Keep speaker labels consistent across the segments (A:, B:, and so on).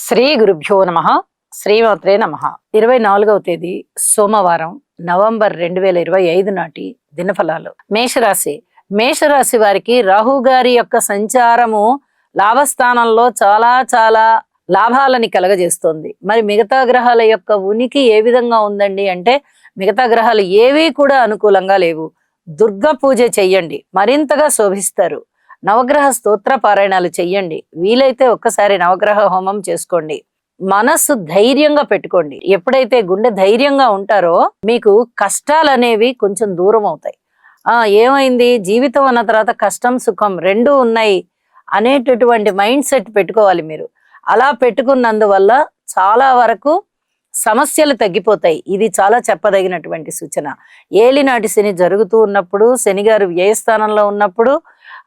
A: శ్రీ గురుభ్యో నమ. శ్రీమాత్రే నమ. 24వ తేదీ సోమవారం, నవంబర్ 2025 నాటి దినఫలాలు. మేషరాశి వారికి రాహు గారి యొక్క సంచారము లాభస్థానంలో చాలా చాలా లాభాలని కలగజేస్తుంది. మరి మిగతా గ్రహాల యొక్క ఉనికి ఏ విధంగా ఉందండి అంటే, మిగతా గ్రహాలు ఏవీ కూడా అనుకూలంగా లేవు. దుర్గా పూజ చెయ్యండి, మరింతగా శోభిస్తారు. నవగ్రహ స్తోత్ర పారాయణాలు చెయ్యండి. వీలైతే ఒక్కసారి నవగ్రహ హోమం చేసుకోండి. మనస్సు ధైర్యంగా పెట్టుకోండి. ఎప్పుడైతే గుండె ధైర్యంగా ఉంటారో మీకు కష్టాలు అనేవి కొంచెం దూరం అవుతాయి. ఏమైంది, జీవితం అన్న తర్వాత కష్టం సుఖం రెండూ ఉన్నాయి అనేటటువంటి మైండ్ సెట్ పెట్టుకోవాలి మీరు. అలా పెట్టుకున్నందువల్ల చాలా వరకు సమస్యలు తగ్గిపోతాయి. ఇది చాలా చెప్పదగినటువంటి సూచన. ఏలినాటి శని జరుగుతూ ఉన్నప్పుడు, శనిగారు వ్యయస్థానంలో ఉన్నప్పుడు,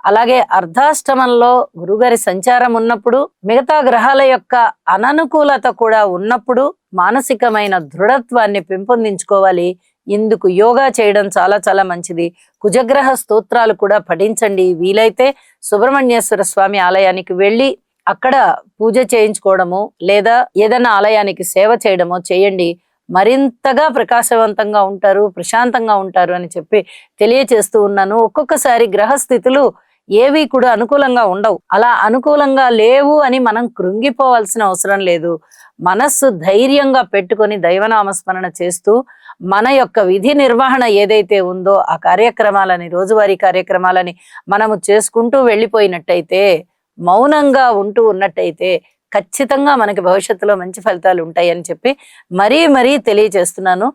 A: అలాగే అర్ధాష్టమంలో గురుగారి సంచారం ఉన్నప్పుడు, మిగతా గ్రహాల యొక్క అననుకూలత కూడా ఉన్నప్పుడు మానసికమైన దృఢత్వాన్ని పెంపొందించుకోవాలి. ఇందుకు యోగా చేయడం చాలా చాలా మంచిది. కుజగ్రహ స్తోత్రాలు కూడా పఠించండి. వీలైతే సుబ్రహ్మణ్యేశ్వర స్వామి ఆలయానికి వెళ్ళి అక్కడ పూజ చేయించుకోవడము, లేదా ఏదైనా ఆలయానికి సేవ చేయడమో చేయండి. మరింతగా ప్రకాశవంతంగా ఉంటారు, ప్రశాంతంగా ఉంటారు అని చెప్పి తెలియచేస్తూ ఉన్నాను. ఒక్కొక్కసారి గ్రహస్థితులు ఏవి కూడా అనుకూలంగా ఉండవు. అలా అనుకూలంగా లేవు అని మనం కృంగిపోవాల్సిన అవసరం లేదు. మనస్సు ధైర్యంగా పెట్టుకొని దైవనామస్మరణ చేస్తూ మన యొక్క విధి నిర్వహణ ఏదైతే ఉందో ఆ కార్యక్రమాలని, రోజువారీ కార్యక్రమాలని మనము చేసుకుంటూ వెళ్ళిపోయినట్టయితే, మౌనంగా ఉంటూ ఉన్నట్టయితే ఖచ్చితంగా మనకి భవిష్యత్తులో మంచి ఫలితాలు ఉంటాయని చెప్పి మరీ తెలియజేస్తున్నాను.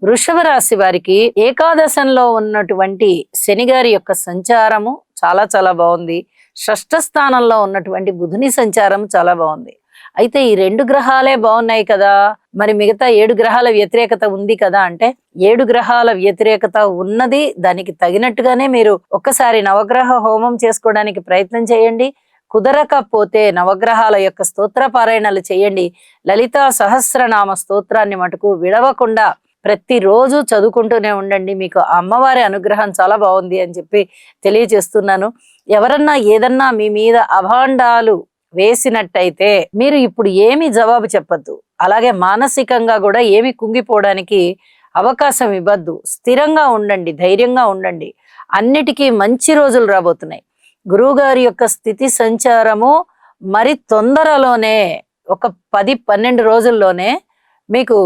A: వృషభ రాశి వారికి ఏకాదశంలో ఉన్నటువంటి శనిగారి యొక్క సంచారము చాలా చాలా బాగుంది. షష్ఠ స్థానంలో ఉన్నటువంటి బుధుని సంచారం చాలా బాగుంది. అయితే ఈ 2 గ్రహాలే బాగున్నాయి కదా, మరి మిగతా 7 గ్రహాల వ్యతిరేకత ఉంది కదా అంటే, 7 గ్రహాల వ్యతిరేకత ఉన్నది. దానికి తగినట్టుగానే మీరు ఒక్కసారి నవగ్రహ హోమం చేసుకోవడానికి ప్రయత్నం చేయండి. కుదరకపోతే నవగ్రహాల యొక్క స్తోత్ర పారాయణాలు చేయండి. లలితా సహస్రనామ స్తోత్రాన్ని మటుకు విడవకుండా ప్రతిరోజు చదువుకుంటూనే ఉండండి. మీకు అమ్మవారి అనుగ్రహం చాలా బాగుంది అని చెప్పి తెలియజేస్తున్నాను. ఎవరన్నా ఏదన్నా మీ మీద అభాండాలు వేసినట్టయితే మీరు ఇప్పుడు ఏమి జవాబు చెప్పద్దు. అలాగే మానసికంగా కూడా ఏమి కుంగిపోవడానికి అవకాశం ఇవ్వద్దు. స్థిరంగా ఉండండి, ధైర్యంగా ఉండండి. అన్నిటికీ మంచి రోజులు రాబోతున్నాయి. గురువుగారి యొక్క స్థితి సంచారము మరి తొందరలోనే, ఒక 10-12 రోజుల్లోనే మీకు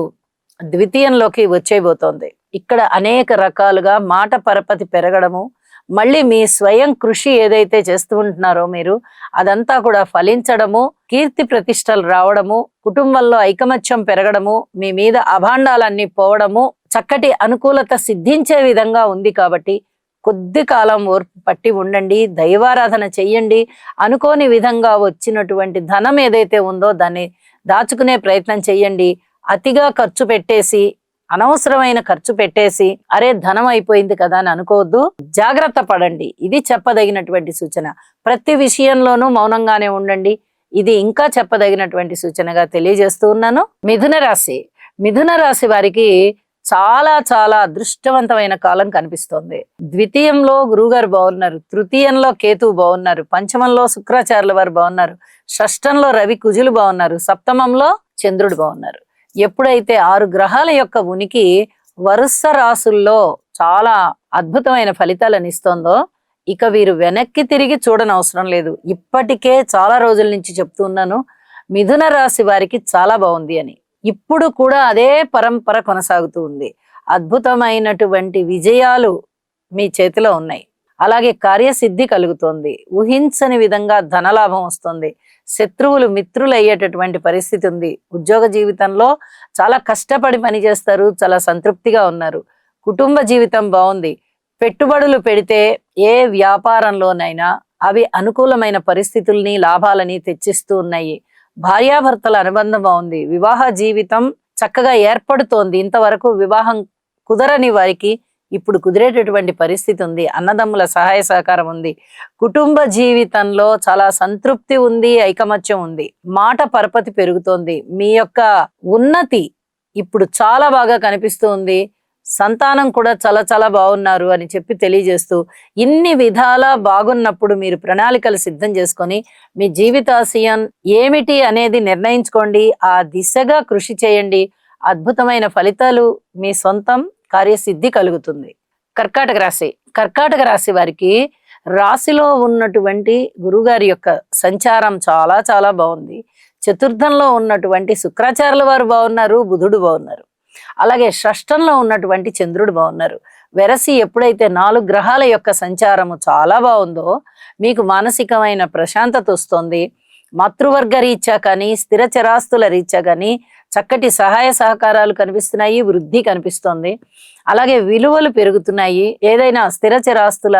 A: ద్వితీయంలోకి వచ్చేయబోతోంది. ఇక్కడ అనేక రకాలుగా మాట పరపతి పెరగడము, మళ్ళీ మీ స్వయం కృషి ఏదైతే చేస్తూ ఉంటున్నారో మీరు, అదంతా కూడా ఫలించడము, కీర్తి ప్రతిష్టలు రావడము, కుటుంబంలో ఐకమత్యం పెరగడము, మీ మీద అభాండాలన్నీ పోవడము, చక్కటి అనుకూలత సిద్ధించే విధంగా ఉంది. కాబట్టి కొద్ది కాలం ఓర్పు పట్టి ఉండండి, దైవారాధన చెయ్యండి. అనుకోని విధంగా వచ్చినటువంటి ధనం ఏదైతే ఉందో దాన్ని దాచుకునే ప్రయత్నం చెయ్యండి. అతిగా ఖర్చు పెట్టేసి, అనవసరమైన ఖర్చు పెట్టేసి అరే ధనం అయిపోయింది కదా అని అనుకోవద్దు. జాగ్రత్త పడండి. ఇది చెప్పదగినటువంటి సూచన. ప్రతి విషయంలోనూ మౌనంగానే ఉండండి. ఇది ఇంకా చెప్పదగినటువంటి సూచనగా తెలియజేస్తూ ఉన్నాను. మిథున రాశి వారికి చాలా చాలా అదృష్టవంతమైన కాలం కనిపిస్తోంది. ద్వితీయంలో గురువుగారు బాగున్నారు, తృతీయంలో కేతువు బాగున్నారు, పంచమంలో శుక్రాచార్యుల వారు బాగున్నారు, షష్టంలో రవి కుజులు బాగున్నారు, సప్తమంలో చంద్రుడు బాగున్నారు. ఎప్పుడైతే 6 గ్రహాల యొక్క ఉనికి వరుస రాసుల్లో చాలా అద్భుతమైన ఫలితాలను ఇస్తోందో, ఇక వీరు వెనక్కి తిరిగి చూడనవసరం లేదు. ఇప్పటికే చాలా రోజుల నుంచి చెప్తూ ఉన్నాను, మిథున రాశి వారికి చాలా బాగుంది అని. ఇప్పుడు కూడా అదే పరంపర కొనసాగుతూ ఉంది. అద్భుతమైనటువంటి విజయాలు మీ చేతిలో ఉన్నాయి. అలాగే కార్యసిద్ధి కలుగుతోంది. ఊహించని విధంగా ధనలాభం వస్తుంది. శత్రువులు మిత్రులు అయ్యేటటువంటి పరిస్థితి ఉంది. ఉద్యోగ జీవితంలో చాలా కష్టపడి పనిచేస్తారు, చాలా సంతృప్తిగా ఉన్నారు. కుటుంబ జీవితం బాగుంది. పెట్టుబడులు పెడితే ఏ వ్యాపారంలోనైనా అవి అనుకూలమైన పరిస్థితుల్ని, లాభాలని తెచ్చిస్తూ ఉన్నాయి. భార్యాభర్తల అనుబంధం బాగుంది. వివాహ జీవితం చక్కగా ఏర్పడుతోంది. ఇంతవరకు వివాహం కుదరని వారికి ఇప్పుడు కుదిరేటటువంటి పరిస్థితి ఉంది. అన్నదమ్ముల సహాయ సహకారం ఉంది. కుటుంబ జీవితంలో చాలా సంతృప్తి ఉంది, ఐకమత్యం ఉంది. మాట పరపతి పెరుగుతోంది. మీ యొక్క ఉన్నతి ఇప్పుడు చాలా బాగా కనిపిస్తుంది. సంతానం కూడా చాలా చాలా బాగున్నారు అని చెప్పి తెలియజేస్తూ, ఇన్ని విధాలా బాగున్నప్పుడు మీరు ప్రణాళికలు సిద్ధం చేసుకొని మీ జీవితాశయం ఏమిటి అనేది నిర్ణయించుకోండి. ఆ దిశగా కృషి చేయండి. అద్భుతమైన ఫలితాలు మీ సొంతం, కార్యసిద్ధి కలుగుతుంది. కర్కాటక రాశి. కర్కాటక రాశి వారికి రాశిలో ఉన్నటువంటి గురుగారి యొక్క సంచారం చాలా చాలా బాగుంది. చతుర్థంలో ఉన్నటువంటి శుక్రాచార్యుల వారు బాగున్నారు, బుధుడు బాగున్నారు. అలాగే షష్టంలో ఉన్నటువంటి చంద్రుడు బాగున్నారు. వెరసి ఎప్పుడైతే 4 గ్రహాల యొక్క సంచారము చాలా బాగుందో మీకు మానసికమైన ప్రశాంతత వస్తుంది. మాతృవర్గ రీత్యా కానీ, స్థిర చరాస్తుల రీత్యా కానీ చక్కటి సహాయ సహకారాలు కనిపిస్తున్నాయి, వృద్ధి కనిపిస్తోంది. అలాగే విలువలు పెరుగుతున్నాయి. ఏదైనా స్థిర చరాస్తుల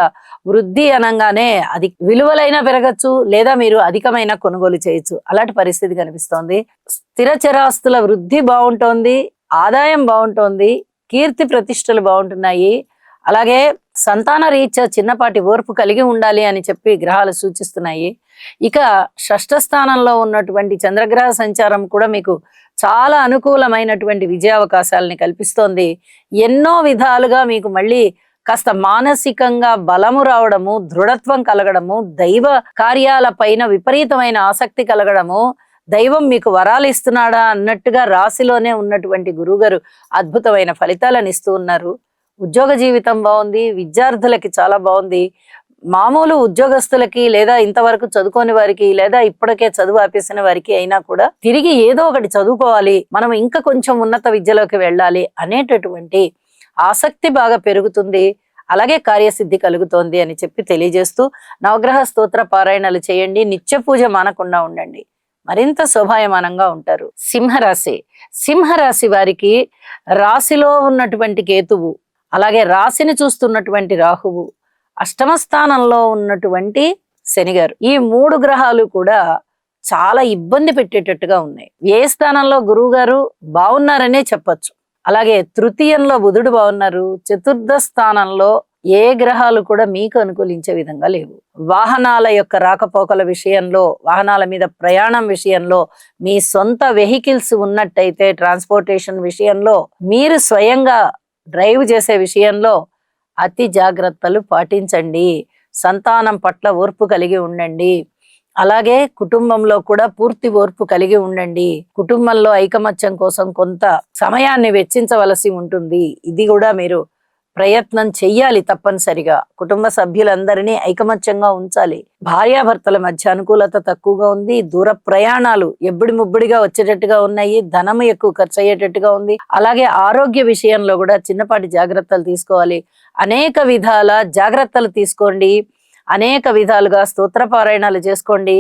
A: వృద్ధి అనగానే అది విలువలైనా పెరగచ్చు, లేదా మీరు అధికమైన కొనుగోలు చేయొచ్చు. అలాంటి పరిస్థితి కనిపిస్తోంది. స్థిర చరాస్తుల వృద్ధి బాగుంటోంది, ఆదాయం బాగుంటోంది, కీర్తి ప్రతిష్టలు బాగుంటున్నాయి. అలాగే సంతాన రీత్యా చిన్నపాటి ఓర్పు కలిగి ఉండాలి అని చెప్పి గ్రహాలు సూచిస్తున్నాయి. ఇక షష్ఠ స్థానంలో ఉన్నటువంటి చంద్రగ్రహ సంచారం కూడా మీకు చాలా అనుకూలమైనటువంటి విజయావకాశాలని కల్పిస్తోంది. ఎన్నో విధాలుగా మీకు మళ్ళీ కాస్త మానసికంగా బలము రావడము, దృఢత్వం కలగడము, దైవ కార్యాల పైన విపరీతమైన ఆసక్తి కలగడము, దైవం మీకు వరాలు ఇస్తున్నాడా అన్నట్టుగా రాశిలోనే ఉన్నటువంటి గురువుగారు అద్భుతమైన ఫలితాలను ఇస్తూ ఉన్నారు. ఉద్యోగ జీవితం బాగుంది, విద్యార్థులకి చాలా బాగుంది. మామూలు ఉద్యోగస్తులకి, లేదా ఇంతవరకు చదువుకోని వారికి, లేదా ఇప్పటికే చదువు ఆపేసిన వారికి అయినా కూడా తిరిగి ఏదో ఒకటి చదువుకోవాలి, మనం ఇంకా కొంచెం ఉన్నత విద్యలోకి వెళ్ళాలి అనేటటువంటి ఆసక్తి బాగా పెరుగుతుంది. అలాగే కార్యసిద్ధి కలుగుతోంది అని చెప్పి తెలియజేస్తూ నవగ్రహ స్తోత్ర పారాయణలు చేయండి. నిత్య పూజ మానకుండా ఉండండి, మరింత శోభాయమానంగా ఉంటారు. సింహరాశి. సింహరాశి వారికి రాశిలో ఉన్నటువంటి కేతువు, అలాగే రాశిని చూస్తున్నటువంటి రాహువు, అష్టమ స్థానంలో ఉన్నటువంటి శనిగారు, ఈ 3 గ్రహాలు కూడా చాలా ఇబ్బంది పెట్టేటట్టుగా ఉన్నాయి. ఏ స్థానంలో గురువు గారు బాగున్నారనే చెప్పచ్చు. అలాగే తృతీయంలో బుధుడు బాగున్నారు. చతుర్థ స్థానంలో ఏ గ్రహాలు కూడా మీకు అనుకూలించే విధంగా లేవు. వాహనాల యొక్క రాకపోకల విషయంలో, వాహనాల మీద ప్రయాణం విషయంలో, మీ సొంత వెహికల్స్ ఉన్నట్టయితే ట్రాన్స్పోర్టేషన్ విషయంలో, మీరు స్వయంగా డ్రైవ్ చేసే విషయంలో అతి జాగ్రత్తలు పాటించండి. సంతానం పట్ల ఓర్పు కలిగి ఉండండి. అలాగే కుటుంబంలో కూడా పూర్తి ఓర్పు కలిగి ఉండండి. కుటుంబంలో ఐకమత్యం కోసం కొంత సమయాన్ని వెచ్చించవలసి ఉంటుంది. ఇది కూడా మీరు ప్రయత్నం చెయ్యాలి తప్పనిసరిగా. కుటుంబ సభ్యులందరినీ ఐకమత్యంగా ఉంచాలి. భార్యాభర్తల మధ్య అనుకూలత తక్కువగా ఉంది. దూర ప్రయాణాలు ఎబ్బడి ముబ్బడిగా వచ్చేటట్టుగా ఉన్నాయి. ధనం ఎక్కువ ఖర్చు అయ్యేటట్టుగా ఉంది. అలాగే ఆరోగ్య విషయంలో కూడా చిన్నపాటి జాగ్రత్తలు తీసుకోవాలి. అనేక విధాల జాగ్రత్తలు తీసుకోండి. అనేక విధాలుగా స్తోత్ర పారాయణాలు చేసుకోండి.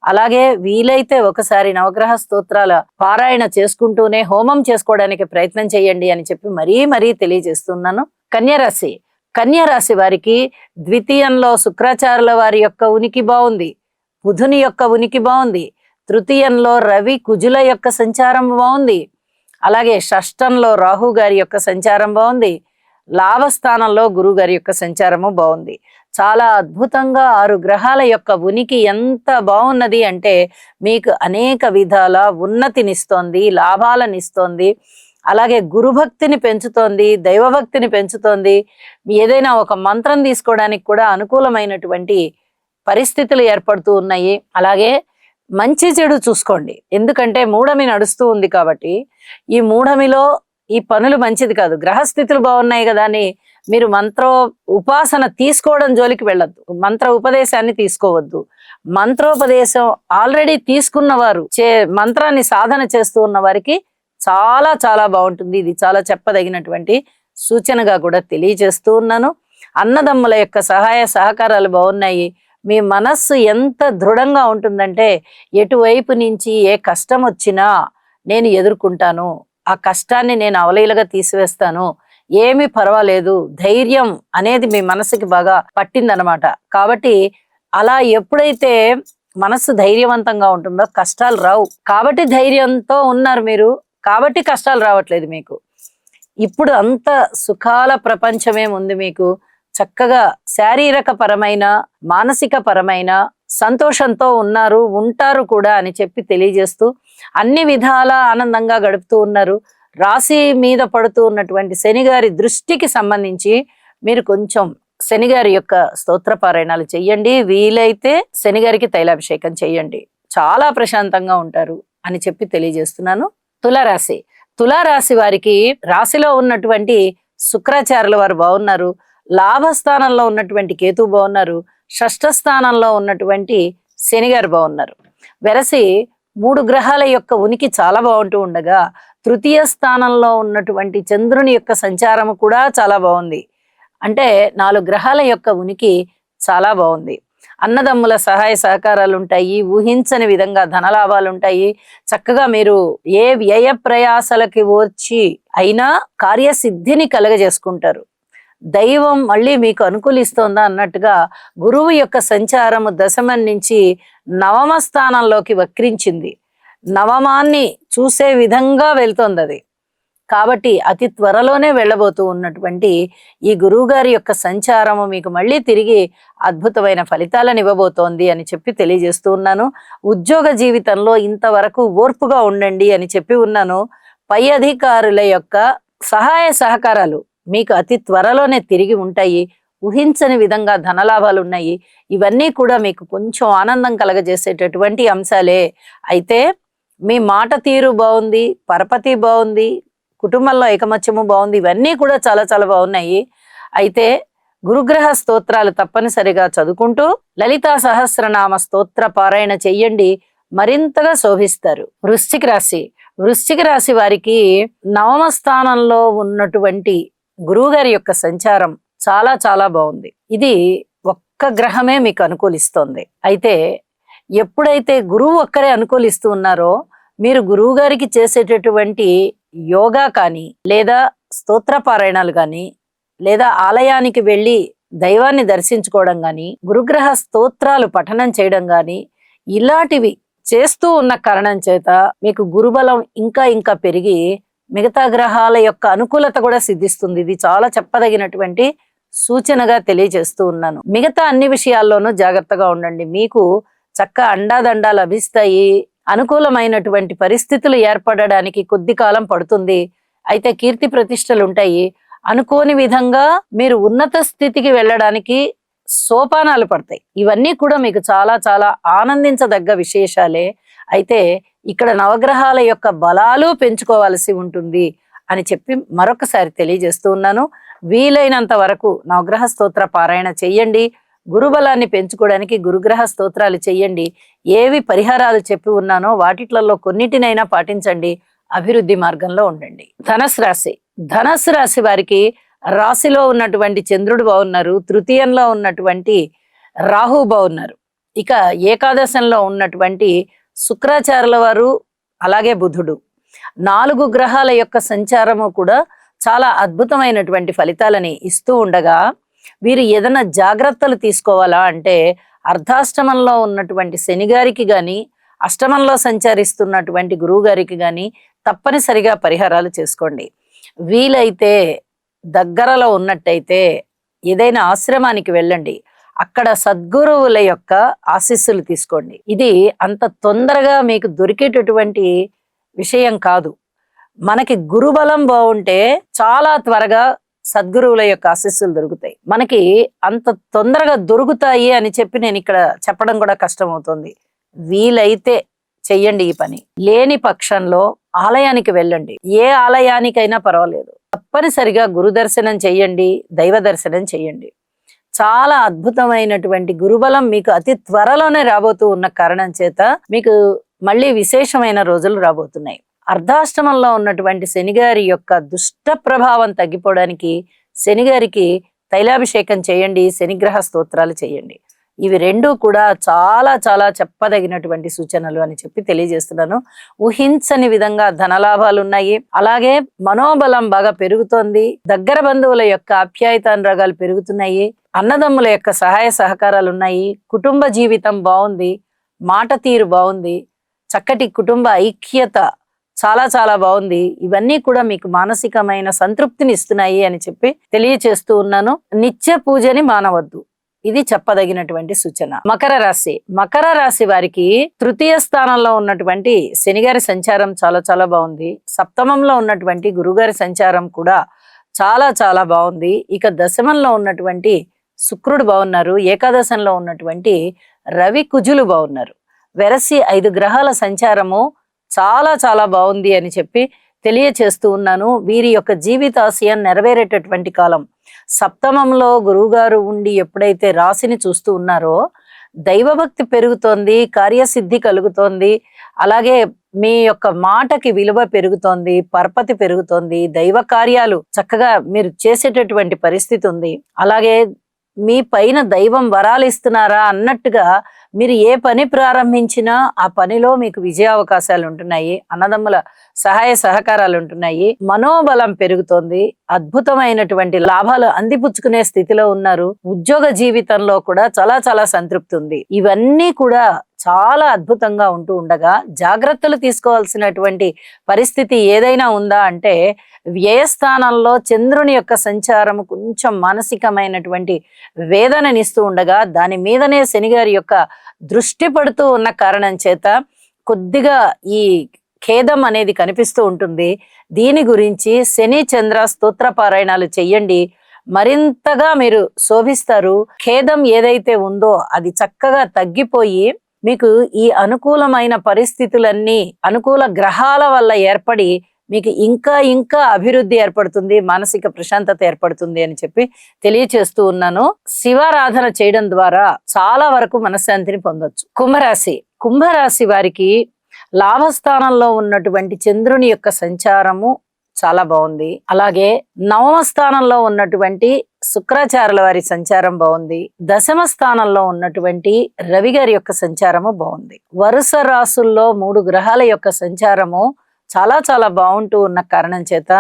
A: అలాగే వీలైతే ఒకసారి నవగ్రహ స్తోత్రాల పారాయణ చేసుకుంటూనే హోమం చేసుకోవడానికి ప్రయత్నం చేయండి అని చెప్పి మరీ తెలియజేస్తున్నాను. కన్యరాశి. కన్యరాశి వారికి ద్వితీయంలో శుక్రాచార్యుల వారి యొక్క ఉనికి బాగుంది, బుధుని యొక్క ఉనికి బాగుంది. తృతీయంలో రవి కుజుల యొక్క సంచారం బాగుంది. అలాగే షష్టంలో రాహు గారి యొక్క సంచారం బాగుంది. లాభస్థానంలో గురువు గారి యొక్క సంచారము బాగుంది. చాలా అద్భుతంగా 6 గ్రహాల యొక్క ఉనికి ఎంత బాగున్నది అంటే మీకు అనేక విధాల ఉన్నతినిస్తోంది, లాభాలనిస్తోంది. అలాగే గురుభక్తిని పెంచుతోంది, దైవభక్తిని పెంచుతోంది. ఏదైనా ఒక మంత్రం తీసుకోవడానికి కూడా అనుకూలమైనటువంటి పరిస్థితులు ఏర్పడుతూ ఉన్నాయి. అలాగే మంచి చెడు చూసుకోండి, ఎందుకంటే మూఢమి నడుస్తూ ఉంది కాబట్టి ఈ మూఢమిలో ఈ పనులు మంచిది కాదు. గ్రహస్థితులు బాగున్నాయి కదా అని మీరు మంత్ర ఉపాసన తీసుకోవడం జోలికి వెళ్ళొద్దు. మంత్ర ఉపదేశాన్ని తీసుకోవద్దు. మంత్రోపదేశం ఆల్రెడీ తీసుకున్న వారు, మంత్రాన్ని సాధన చేస్తూ ఉన్న వారికి చాలా చాలా బాగుంటుంది. ఇది చాలా చెప్పదగినటువంటి సూచనగా కూడా తెలియజేస్తూ ఉన్నాను. అన్నదమ్ముల యొక్క సహాయ సహకారాలు బాగున్నాయి. మీ మనస్సు ఎంత దృఢంగా ఉంటుందంటే ఎటువైపు నుంచి ఏ కష్టం వచ్చినా నేను ఎదుర్కొంటాను, ఆ కష్టాన్ని నేను అవలీలగా తీసివేస్తాను, ఏమీ పర్వాలేదు, ధైర్యం అనేది మీ మనసుకి బాగా పట్టిందనమాట. కాబట్టి అలా ఎప్పుడైతే మనసు ధైర్యవంతంగా ఉంటుందో కష్టాలు రావు. కాబట్టి ధైర్యంతో ఉన్నారు మీరు, కాబట్టి కష్టాలు రావట్లేదు మీకు. ఇప్పుడు అంత సుఖాల ప్రపంచమే ఉంది మీకు. చక్కగా శారీరక పరమైన, మానసిక పరమైన సంతోషంతో ఉంటారు కూడా అని చెప్పి తెలియజేస్తూ అన్ని విధాల ఆనందంగా గడుపుతూ ఉన్నారు. రాశి మీద పడుతూ ఉన్నటువంటి శనిగారి దృష్టికి సంబంధించి మీరు కొంచెం శనిగారి యొక్క స్తోత్ర పారాయణాలు చెయ్యండి. వీలైతే శనిగారికి తైలాభిషేకం చెయ్యండి, చాలా ప్రశాంతంగా ఉంటారు అని చెప్పి తెలియజేస్తున్నాను. తులారాశి. తులారాశి వారికి రాశిలో ఉన్నటువంటి శుక్రాచార్యుల వారు బాగున్నారు, లాభస్థానంలో ఉన్నటువంటి కేతు బాగున్నారు, షష్ఠ స్థానంలో ఉన్నటువంటి శనిగారు బాగున్నారు. వెరసి 3 గ్రహాల యొక్క ఉనికి చాలా బాగుంటూ ఉండగా తృతీయ స్థానంలో ఉన్నటువంటి చంద్రుని యొక్క సంచారము కూడా చాలా బాగుంది. అంటే 4 గ్రహాల యొక్క ఉనికి చాలా బాగుంది. అన్నదమ్ముల సహాయ సహకారాలు ఉంటాయి, ఊహించని విధంగా ధనలాభాలు ఉంటాయి. చక్కగా మీరు ఏ వ్యయ ప్రయాసలకి ఓర్చి అయినా కార్యసిద్ధిని కలగజేసుకుంటారు. దైవం మళ్ళీ మీకు అనుకూలిస్తోందా అన్నట్టుగా గురువు యొక్క సంచారము దశమం నుంచి నవమ స్థానంలోకి వక్రించింది. నవమాన్ని చూసే విధంగా వెళ్తోంది అది. కాబట్టి అతి త్వరలోనే వెళ్ళబోతూ ఉన్నటువంటి ఈ గురువు గారి యొక్క సంచారము మీకు మళ్ళీ తిరిగి అద్భుతమైన ఫలితాలను ఇవ్వబోతోంది అని చెప్పి తెలియజేస్తూ ఉన్నాను. ఉద్యోగ జీవితంలో ఇంతవరకు ఓర్పుగా ఉండండి అని చెప్పి ఉన్నాను. పై అధికారుల యొక్క సహాయ సహకారాలు మీకు అతి త్వరలోనే తిరిగి ఉంటాయి. ఊహించని విధంగా ధనలాభాలు ఉన్నాయి. ఇవన్నీ కూడా మీకు కొంచెం ఆనందం కలగజేసేటటువంటి అంశాలే. అయితే మీ మాట తీరు బాగుంది, పరపతి బాగుంది, కుటుంబంలో ఐకమత్యము బాగుంది, ఇవన్నీ కూడా చాలా చాలా బాగున్నాయి. అయితే గురుగ్రహ స్తోత్రాలు తప్పనిసరిగా చదువుకుంటూ లలితా సహస్రనామ స్తోత్ర పారాయణ చెయ్యండి, మరింతగా శోభిస్తారు. వృశ్చిక రాశి. వృశ్చిక రాశి వారికి నవమ స్థానంలో ఉన్నటువంటి గురువు గారి యొక్క సంచారం చాలా చాలా బాగుంది. ఇది ఒక్క గ్రహమే మీకు అనుకూలిస్తోంది. అయితే ఎప్పుడైతే గురువు ఒక్కరే అనుకూలిస్తూ ఉన్నారో మీరు గురువు గారికి చేసేటటువంటి యోగా కానీ లేదా స్తోత్ర పారాయణాలు కానీ లేదా ఆలయానికి వెళ్ళి దైవాన్ని దర్శించుకోవడం కానీ గురుగ్రహ స్తోత్రాలు పఠనం చేయడం కానీ ఇలాంటివి చేస్తూ ఉన్న కారణం చేత మీకు గురుబలం ఇంకా ఇంకా పెరిగి మిగతా గ్రహాల యొక్క అనుకూలత కూడా సిద్ధిస్తుంది. ఇది చాలా చెప్పదగినటువంటి సూచనగా తెలియజేస్తూ ఉన్నాను. మిగతా అన్ని విషయాల్లోనూ జాగ్రత్తగా ఉండండి. మీకు చక్క అండాదండా లభిస్తాయి. అనుకూలమైనటువంటి పరిస్థితులు ఏర్పడడానికి కొద్ది కాలం పడుతుంది. అయితే కీర్తి ప్రతిష్టలు ఉంటాయి. అనుకోని విధంగా మీరు ఉన్నత స్థితికి వెళ్ళడానికి సోపానాలు పడతాయి. ఇవన్నీ కూడా మీకు చాలా చాలా ఆనందించదగ్గ విశేషాలే. అయితే ఇక్కడ నవగ్రహాల యొక్క బలాలు పెంచుకోవాల్సి ఉంటుంది అని చెప్పి మరొకసారి తెలియజేస్తూ ఉన్నాను. వీలైనంత వరకు నవగ్రహ స్తోత్ర పారాయణ చెయ్యండి. గురుబలాన్ని పెంచుకోవడానికి గురుగ్రహ స్తోత్రాలు చెయ్యండి. ఏవి పరిహారాలు చెప్పి ఉన్నానో వాటిట్లలో కొన్నిటినైనా పాటించండి. అభివృద్ధి మార్గంలో ఉండండి. ధనస్సు రాశి. ధనస్సు రాశి వారికి రాశిలో ఉన్నటువంటి చంద్రుడు బాగున్నారు, తృతీయంలో ఉన్నటువంటి రాహు బాగున్నారు, ఇక ఏకాదశంలో ఉన్నటువంటి శుక్రాచార్యుల వారు అలాగే బుధుడు, 4 గ్రహాల యొక్క సంచారము కూడా చాలా అద్భుతమైనటువంటి ఫలితాలని ఇస్తూ ఉండగా వీరు ఏదైనా జాగ్రత్తలు తీసుకోవాలా అంటే అర్ధాష్టమంలో ఉన్నటువంటి శనిగారికి గాని అష్టమంలో సంచరిస్తున్నటువంటి గురువు గారికి గాని తప్పనిసరిగా పరిహారాలు చేసుకోండి. వీలైతే దగ్గరలో ఉన్నట్టయితే ఏదైనా ఆశ్రమానికి వెళ్ళండి, అక్కడ సద్గురువుల యొక్క ఆశీస్సులు తీసుకోండి. ఇది అంత తొందరగా మీకు దొరికేటటువంటి విషయం కాదు. మనకి గురుబలం బాగుంటే చాలా త్వరగా సద్గురువుల యొక్క ఆశీస్సులు దొరుకుతాయి. మనకి అంత తొందరగా దొరుకుతాయి అని చెప్పి నేను ఇక్కడ చెప్పడం కూడా కష్టం అవుతుంది. వీలైతే చెయ్యండి ఈ పని. లేని పక్షంలో ఆలయానికి వెళ్ళండి. ఏ ఆలయానికైనా పర్వాలేదు, తప్పనిసరిగా గురు దర్శనం చెయ్యండి, దైవ దర్శనం చెయ్యండి. చాలా అద్భుతమైనటువంటి గురుబలం మీకు అతి త్వరలోనే రాబోతూ ఉన్న కారణం చేత మీకు మళ్ళీ విశేషమైన రోజులు రాబోతున్నాయి. అర్ధాష్టమంలో ఉన్నటువంటి శనిగారి యొక్క దుష్ట ప్రభావం తగ్గిపోవడానికి శనిగారికి తైలాభిషేకం చేయండి, శనిగ్రహ స్తోత్రాలు చేయండి. ఇవి రెండూ కూడా చాలా చాలా చెప్పదగినటువంటి సూచనలు అని చెప్పి తెలియజేస్తున్నాను. ఊహించని విధంగా ధనలాభాలు ఉన్నాయి. అలాగే మనోబలం బాగా పెరుగుతోంది. దగ్గర బంధువుల యొక్క ఆప్యాయతానురాగాలు పెరుగుతున్నాయి. అన్నదమ్ముల యొక్క సహాయ సహకారాలు ఉన్నాయి. కుటుంబ జీవితం బాగుంది. మాట తీరు బాగుంది. చక్కటి కుటుంబ ఐక్యత చాలా చాలా బాగుంది. ఇవన్నీ కూడా మీకు మానసికమైన సంతృప్తిని ఇస్తున్నాయి అని చెప్పి తెలియచేస్తూ ఉన్నాను. నిత్య పూజని మానవద్దు. ఇది చెప్పదగినటువంటి సూచన. మకర రాశి వారికి తృతీయ స్థానంలో ఉన్నటువంటి శనిగారి సంచారం చాలా చాలా బాగుంది. సప్తమంలో ఉన్నటువంటి గురుగారి సంచారం కూడా చాలా చాలా బాగుంది. ఇక దశమంలో ఉన్నటువంటి శుక్రుడు బాగున్నారు. ఏకాదశంలో ఉన్నటువంటి రవి కుజులు బాగున్నారు. వెరసి 5 గ్రహాల సంచారము చాలా చాలా బాగుంది అని చెప్పి తెలియచేస్తూ ఉన్నాను. వీరి యొక్క జీవితాశయం నెరవేరేటటువంటి కాలం. సప్తమంలో గురువుగారు ఉండి ఎప్పుడైతే రాశిని చూస్తూ ఉన్నారో దైవభక్తి పెరుగుతోంది, కార్యసిద్ధి కలుగుతోంది, అలాగే మీ యొక్క మాటకి విలువ పెరుగుతోంది, పరపతి పెరుగుతోంది, దైవ కార్యాలు చక్కగా మీరు చేసేటటువంటి పరిస్థితి ఉంది. అలాగే మీ పైన దైవం వరాలు ఇస్తున్నారా అన్నట్టుగా మీరు ఏ పని ప్రారంభించినా ఆ పనిలో మీకు విజయావకాశాలు ఉంటున్నాయి. అన్నదమ్ముల సహాయ సహకారాలు ఉంటున్నాయి. మనోబలం పెరుగుతోంది. అద్భుతమైనటువంటి లాభాలు అందిపుచ్చుకునే స్థితిలో ఉన్నారు. ఉద్యోగ జీవితంలో కూడా చాలా చాలా సంతృప్తి ఉంది. ఇవన్నీ కూడా చాలా అద్భుతంగా ఉంటూ ఉండగా జాగ్రత్తలు తీసుకోవాల్సినటువంటి పరిస్థితి ఏదైనా ఉందా అంటే వ్యయస్థానంలో చంద్రుని యొక్క సంచారము కొంచెం మానసికమైనటువంటి వేదననిస్తూ ఉండగా దాని మీదనే శనిగారి యొక్క దృష్టి పడుతూ ఉన్న కారణం చేత కొద్దిగా ఈ ఖేదం అనేది కనిపిస్తూ ఉంటుంది. దీని గురించి శని చంద్ర స్తోత్ర పారాయణాలు చెయ్యండి. మరింతగా మీరు శోభిస్తారు. ఖేదం ఏదైతే ఉందో అది చక్కగా తగ్గిపోయి మీకు ఈ అనుకూలమైన పరిస్థితులన్నీ అనుకూల గ్రహాల వల్ల ఏర్పడి మీకు ఇంకా ఇంకా అభివృద్ధి ఏర్పడుతుంది, మానసిక ప్రశాంతత ఏర్పడుతుంది అని చెప్పి తెలియచేస్తూ ఉన్నాను. శివారాధన చేయడం ద్వారా చాలా వరకు మనశ్శాంతిని పొందొచ్చు. కుంభరాశి వారికి లాభస్థానంలో ఉన్నటువంటి చంద్రుని యొక్క సంచారము చాలా బాగుంది. అలాగే నవమ స్థానంలో ఉన్నటువంటి శుక్రాచార్యుల వారి సంచారం బాగుంది. దశమ స్థానంలో ఉన్నటువంటి రవి గారి యొక్క సంచారము బాగుంది. వరుస రాసుల్లో 3 గ్రహాల యొక్క సంచారము చాలా చాలా బాగుంటూ ఉన్న కారణం చేత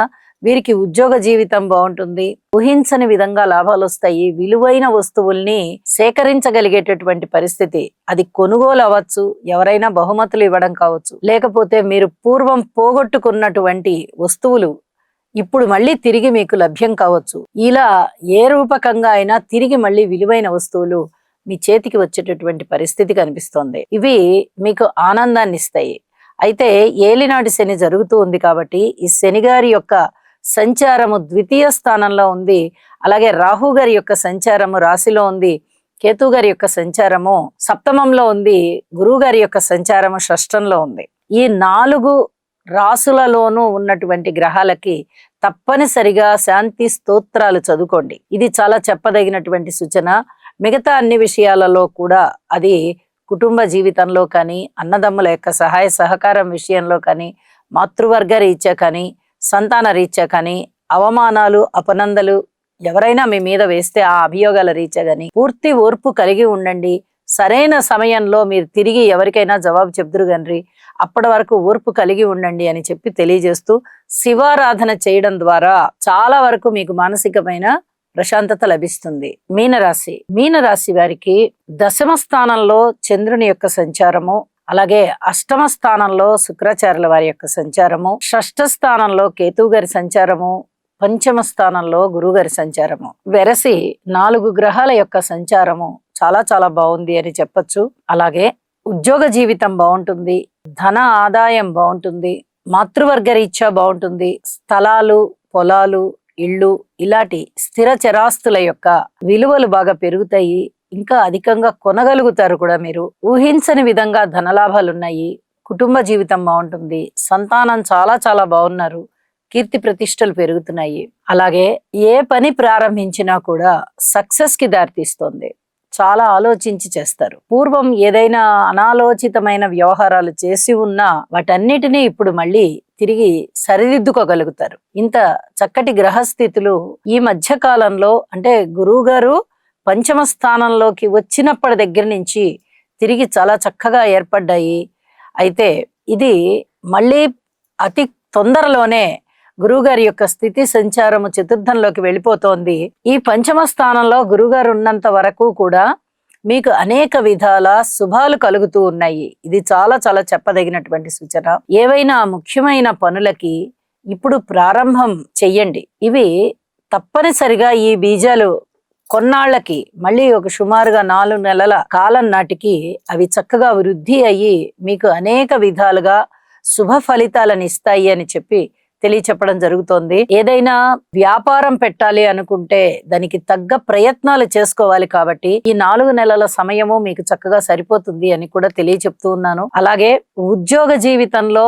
A: వీరికి ఉద్యోగ జీవితం బాగుంటుంది. ఊహించని విధంగా లాభాలు వస్తాయి. విలువైన వస్తువుల్ని సేకరించగలిగేటటువంటి పరిస్థితి, అది కొనుగోలు అవ్వచ్చు, ఎవరైనా బహుమతులు ఇవ్వడం కావచ్చు, లేకపోతే మీరు పూర్వం పోగొట్టుకున్నటువంటి వస్తువులు ఇప్పుడు మళ్ళీ తిరిగి మీకు లభ్యం కావచ్చు. ఇలా ఏ రూపకంగా అయినా తిరిగి మళ్ళీ విలువైన వస్తువులు మీ చేతికి వచ్చేటటువంటి పరిస్థితి కనిపిస్తోంది. ఇవి మీకు ఆనందాన్ని ఇస్తాయి. అయితే ఏలినాటి శని జరుగుతూ ఉంది కాబట్టి ఈ శనిగారి యొక్క సంచారము ద్వితీయ స్థానంలో ఉంది. అలాగే రాహు గారి యొక్క సంచారము రాశిలో ఉంది. కేతు గారి యొక్క సంచారము సప్తమంలో ఉంది. గురువు గారి యొక్క సంచారము షష్టంలో ఉంది. ఈ 4 రాసులలోనూ ఉన్నటువంటి గ్రహాలకి తప్పనిసరిగా శాంతి స్తోత్రాలు చదువుకోండి. ఇది చాలా చెప్పదగినటువంటి సూచన. మిగతా అన్ని విషయాలలో కూడా అది కుటుంబ జీవితంలో కానీ, అన్నదమ్ముల యొక్క సహాయ సహకారం విషయంలో కానీ, మాతృవర్గ రీత్యా కానీ, సంతాన రీత్యా కానీ, అవమానాలు అపనందలు ఎవరైనా మీ మీద వేస్తే ఆ అభియోగాల రీత్యా కానీ పూర్తి ఓర్పు కలిగి ఉండండి. సరైన సమయంలో మీరు తిరిగి ఎవరికైనా జవాబు చెప్దురు గండ్రి. అప్పటి వరకు ఓర్పు కలిగి ఉండండి అని చెప్పి తెలియజేస్తూ శివారాధన చేయడం ద్వారా చాలా వరకు మీకు మానసికమైన ప్రశాంతత లభిస్తుంది. మీనరాశి వారికి దశమ స్థానంలో చంద్రుని యొక్క సంచారము, అలాగే అష్టమ స్థానంలో శుక్రాచార్యుల వారి యొక్క సంచారము, షష్ఠ స్థానంలో కేతు గారి సంచారము, పంచమ స్థానంలో గురువు గారి సంచారము. వెరసి 4 గ్రహాల యొక్క సంచారము చాలా చాలా బాగుంది అని చెప్పొచ్చు. అలాగే ఉద్యోగ జీవితం బాగుంటుంది, ధన ఆదాయం బాగుంటుంది, మాతృవర్గ రీత్యా బాగుంటుంది. స్థలాలు, పొలాలు, ఇళ్ళు ఇలాంటి స్థిర చరాస్తుల యొక్క విలువలు బాగా పెరుగుతాయి. ఇంకా అధికంగా కొనగలుగుతారు కూడా. మీరు ఊహించని విధంగా ధనలాభాలున్నాయి. కుటుంబ జీవితం బాగుంటుంది. సంతానం చాలా చాలా బాగున్నారు. కీర్తి ప్రతిష్టలు పెరుగుతున్నాయి. అలాగే ఏ పని ప్రారంభించినా కూడా సక్సెస్ కి దారితీస్తుంది. చాలా ఆలోచించి చేస్తారు. పూర్వం ఏదైనా అనాలోచితమైన వ్యవహారాలు చేసి ఉన్నా వాటన్నిటినీ ఇప్పుడు మళ్ళీ తిరిగి సరిదిద్దుకోగలుగుతారు. ఇంత చక్కటి గ్రహస్థితులు ఈ మధ్య కాలంలో, అంటే గురువు గారు పంచమ స్థానంలోకి వచ్చినప్పటి దగ్గర నుంచి తిరిగి చాలా చక్కగా ఏర్పడ్డాయి. అయితే ఇది మళ్ళీ అతి తొందరలోనే గురువుగారి యొక్క స్థితి సంచారము చతుర్థంలోకి వెళ్ళిపోతోంది. ఈ పంచమ స్థానంలో గురువుగారు ఉన్నంత వరకు కూడా మీకు అనేక విధాల శుభాలు కలుగుతూ ఉన్నాయి. ఇది చాలా చాలా చెప్పదగినటువంటి సూచన. ఏవైనా ముఖ్యమైన పనులకి ఇప్పుడు ప్రారంభం చెయ్యండి. ఇవి తప్పనిసరిగా ఈ బీజాలు కొన్నాళ్ళకి మళ్ళీ ఒక సుమారుగా 4 నెలల కాలం నాటికి అవి చక్కగా వృద్ధి అయ్యి మీకు అనేక విధాలుగా శుభ ఫలితాలను ఇస్తాయి అని చెప్పి తెలియచెప్పడం జరుగుతోంది. ఏదైనా వ్యాపారం పెట్టాలి అనుకుంటే దానికి తగ్గ ప్రయత్నాలు చేసుకోవాలి కాబట్టి ఈ 4 నెలల సమయము మీకు చక్కగా సరిపోతుంది అని కూడా తెలియచెప్తూ ఉన్నాను. అలాగే ఉద్యోగ జీవితంలో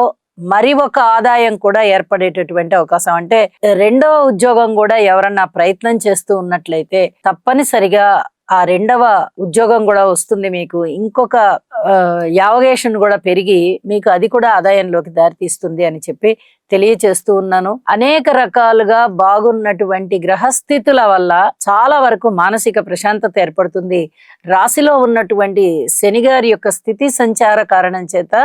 A: మరి ఒక ఆదాయం కూడా ఏర్పడేటటువంటి అవకాశం, అంటే రెండవ ఉద్యోగం కూడా ఎవరన్నా ప్రయత్నం చేస్తూ ఉన్నట్లయితే తప్పనిసరిగా ఆ రెండవ ఉద్యోగం కూడా వస్తుంది. మీకు ఇంకొక యావగేషన్ కూడా పెరిగి మీకు అది కూడా ఆదాయంలోకి దారితీస్తుంది అని చెప్పి తెలియచేస్తూ ఉన్నాను. అనేక రకాలుగా బాగున్నటువంటి గ్రహస్థితుల వల్ల చాలా వరకు మానసిక ప్రశాంతత ఏర్పడుతుంది. రాశిలో ఉన్నటువంటి శనిగారి యొక్క స్థితి సంచార కారణం చేత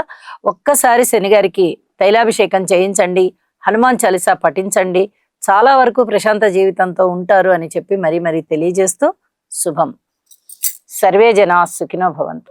A: ఒక్కసారి శనిగారికి తైలాభిషేకం చేయించండి, హనుమాన్ చాలీసా పఠించండి, చాలా వరకు ప్రశాంత జీవితంతో ఉంటారు అని చెప్పి మరీ తెలియజేస్తూ శుభం. సర్వే జనా సుఖినో భవంతు.